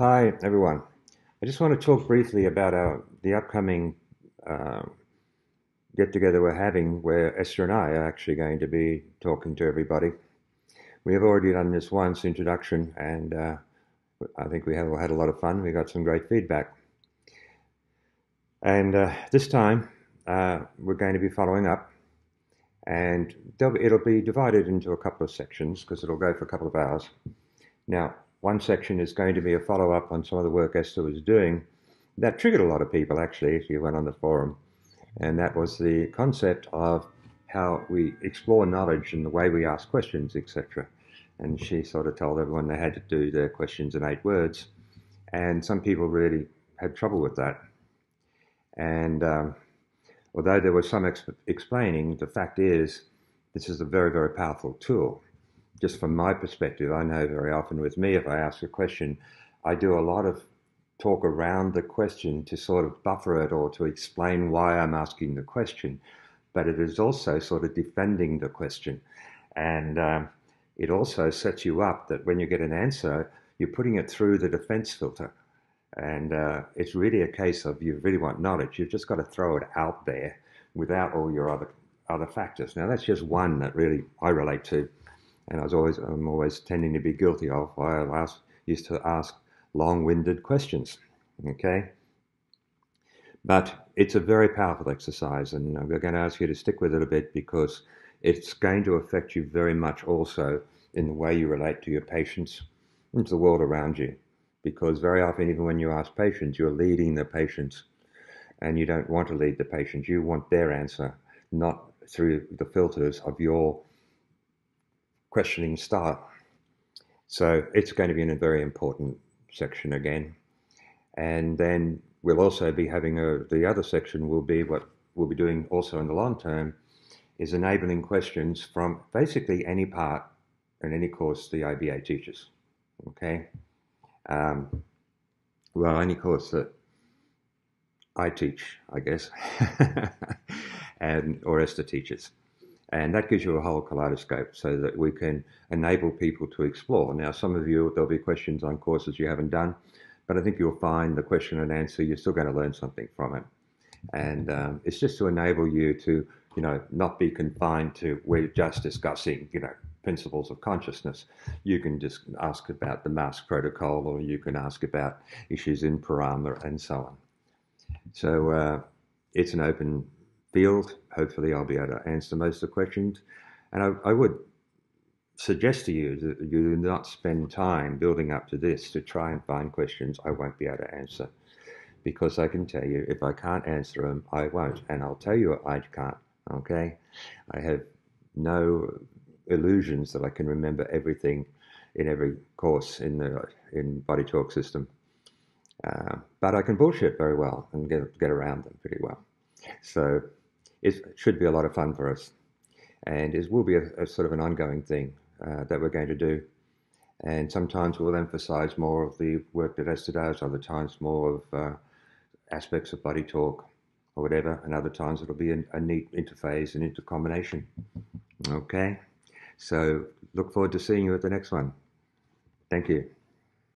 Hi, everyone. I just want to talk briefly about the upcoming uh, get-together we're having, where Esther and I are actually going to be talking to everybody. We have already done this once introduction, and I think we have all had a lot of fun. We got some great feedback. And this time, we're going to be following up, and it'll be divided into a couple of sections because it'll go for a couple of hours. Now, one section is going to be a follow-up on some of the work Esther was doing that triggered a lot of people, actually, if you went on the forum. And that was the concept of how we explore knowledge and the way we ask questions, etc. And she sort of told everyone they had to do their questions in 8 words. And some people really had trouble with that. And although there was some explaining, the fact is this is a very, very powerful tool. Just from my perspective, I know very often with me, if I ask a question, I do a lot of talk around the question to sort of buffer it or to explain why I'm asking the question. But it is also sort of defending the question. And it also sets you up that when you get an answer, you're putting it through the defense filter. And it's really a case of you really want knowledge. You've just got to throw it out there without all your other factors. Now, that's just one that really I relate to. And I'm always tending to be guilty of. I used to ask long-winded questions, okay? But it's a very powerful exercise, and I'm going to ask you to stick with it a bit because it's going to affect you very much also in the way you relate to your patients and to the world around you. Because very often, even when you ask patients, you're leading the patients, and you don't want to lead the patients. You want their answer, not through the filters of your questioning style. So it's going to be in a very important section again. And then we'll also be having the other section will be what we'll be doing also in the long term is enabling questions from basically any part and any course the IBA teaches. Okay. Well, any course that I teach, I guess, and or Esther teaches. And that gives you a whole kaleidoscope so that we can enable people to explore. Now, some of you, there'll be questions on courses you haven't done, but I think you'll find the question and answer, you're still going to learn something from it. And it's just to enable you to, not be confined to we're just discussing, principles of consciousness. You can just ask about the mask protocol, or you can ask about issues in Parama and so on. So it's an open field. Hopefully I'll be able to answer most of the questions. And I would suggest to you that you do not spend time building up to this to try and find questions I won't be able to answer. Because I can tell you, if I can't answer them, I won't. And I'll tell you I can't, okay? I have no illusions that I can remember everything in every course in Body Talk system. But I can bullshit very well and get around them pretty well. So it should be a lot of fun for us. And it will be a sort of an ongoing thing that we're going to do. And sometimes we'll emphasize more of the work that Esther does, other times more of aspects of Body Talk or whatever, and other times it'll be a neat interface and intercombination. Okay? So look forward to seeing you at the next one. Thank you.